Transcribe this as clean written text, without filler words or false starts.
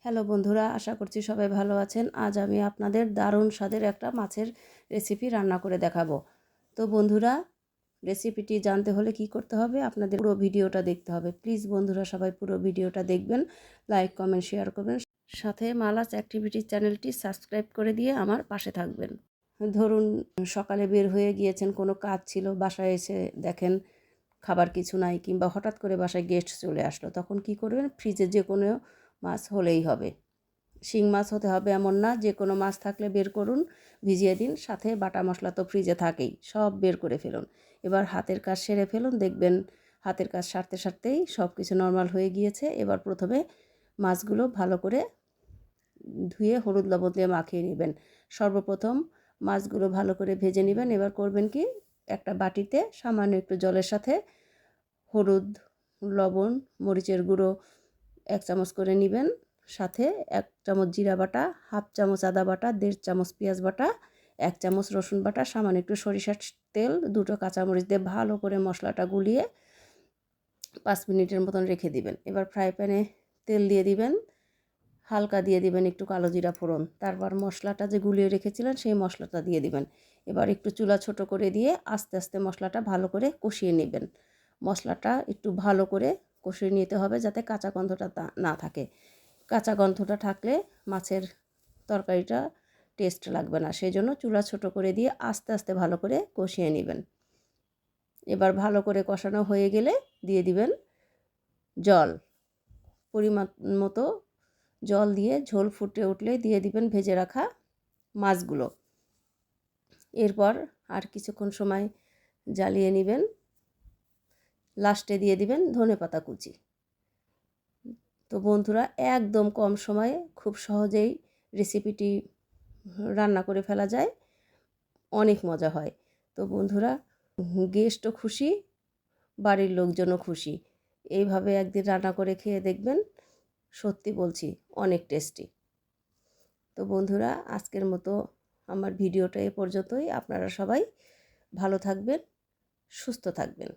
Hello বন্ধুরা, আশা করছি সবাই ভালো আছেন। আজ আমি আপনাদের দারুণ স্বাদের একটা মাছের রেসিপি রান্না করে দেখাবো। তো বন্ধুরা, রেসিপিটি জানতে হলে কি করতে হবে? আপনাদের পুরো ভিডিওটা দেখতে হবে। প্লিজ বন্ধুরা সবাই পুরো ভিডিওটা দেখবেন, লাইক কমেন্ট শেয়ার করবেন, সাথে মালাস অ্যাক্টিভিটিস চ্যানেলটি সাবস্ক্রাইব করে দিয়ে আমার পাশে থাকবেন। ধরুন সকালে বের হয়ে গিয়েছেন, কোনো কাজ ছিল, বাসায় এসে দেখেন খাবার কিছু নাই, কিংবা হঠাৎ করে বাসায় গেস্ট চলে আসলো, তখন কি করবেন? ফ্রিজে যে কোনো মাছ হলেই হবে। শিং মাছ হতে হবে এমন না, যে কোনো মাছ থাকলে বের করুন, ভিজিয়ে দিন, সাথে বাটা মশলা তো ফ্রিজে থাকেই, সব বের করে ফেলুন। এবার হাতের কাজ সেরে ফেলুন, দেখবেন হাতের কাজ সারতে সারতেই সব কিছু নর্মাল হয়ে গিয়েছে। এবার প্রথমে মাছগুলো ভালো করে ধুয়ে হলুদ লবণ দিয়ে মাখিয়ে নেবেন। সর্বপ্রথম মাছগুলো ভালো করে ভেজে নেবেন। এবার করবেন কি, একটা বাটিতে সামান্য একটু জলের সাথে হলুদ, লবণ, মরিচের গুঁড়ো 1 চামচ করে নেবেন, সাথে 1 চামচ জিরা বাটা, হাফ চামচ আদা বাটা, 1.5 চামচ পেঁয়াজ বাটা, 1 চামচ রসুন বাটা, সামান্য একটু সরিষার তেল, 2টো কাঁচামরিচ দিয়ে ভালো করে মশলাটা গুলিয়ে 5 মিনিটের মতন রেখে দিবেন। এবার ফ্রাই প্যানে তেল দিয়ে দিবেন, হালকা দিয়ে দিবেন একটু কালো জিরা ফোড়ন, তারপর মশলাটা যে গুলিয়ে রেখেছিলেন সেই মশলাটা দিয়ে দিবেন। এবার একটু চুলা ছোট করে দিয়ে আস্তে আস্তে মশলাটা ভালো করে কষিয়ে নেবেন। মশলাটা একটু ভালো করে কষিয়ে নিতে হবে, যাতে কাঁচা গন্ধটা না থাকে। কাঁচা গন্ধটা থাকলে মাছের তরকারিটা টেস্ট লাগবে না, সেই জন্য চুলা ছোট করে দিয়ে আস্তে আস্তে ভালো করে কষিয়ে নেবেন। এবার ভালো করে কষানো হয়ে গেলে দিয়ে দিবেন জল, পরিমাণ মতো জল দিয়ে ঝোল ফুটে উঠলে দিয়ে দিবেন ভেজে রাখা মাছগুলো। এরপর আর কিছুক্ষণ সময় জ্বালিয়ে নেবেন, লাস্টে দিয়ে দিবেন ধনেপাতা কুচি। তো বন্ধুরা, একদম কম সময়ে খুব সহজেই রেসিপিটি রান্না করে ফেলা যায়, অনেক মজা হয়। তো বন্ধুরা, গেস্টও খুশি, বাড়ির লোকজনও খুশি। এইভাবে একদিন রান্না করে খেয়ে দেখবেন, সত্যি বলছি অনেক টেস্টি। তো বন্ধুরা, আজকের মতো আমার ভিডিওটা এ পর্যন্তই। আপনারা সবাই ভালো থাকবেন, সুস্থ থাকবেন।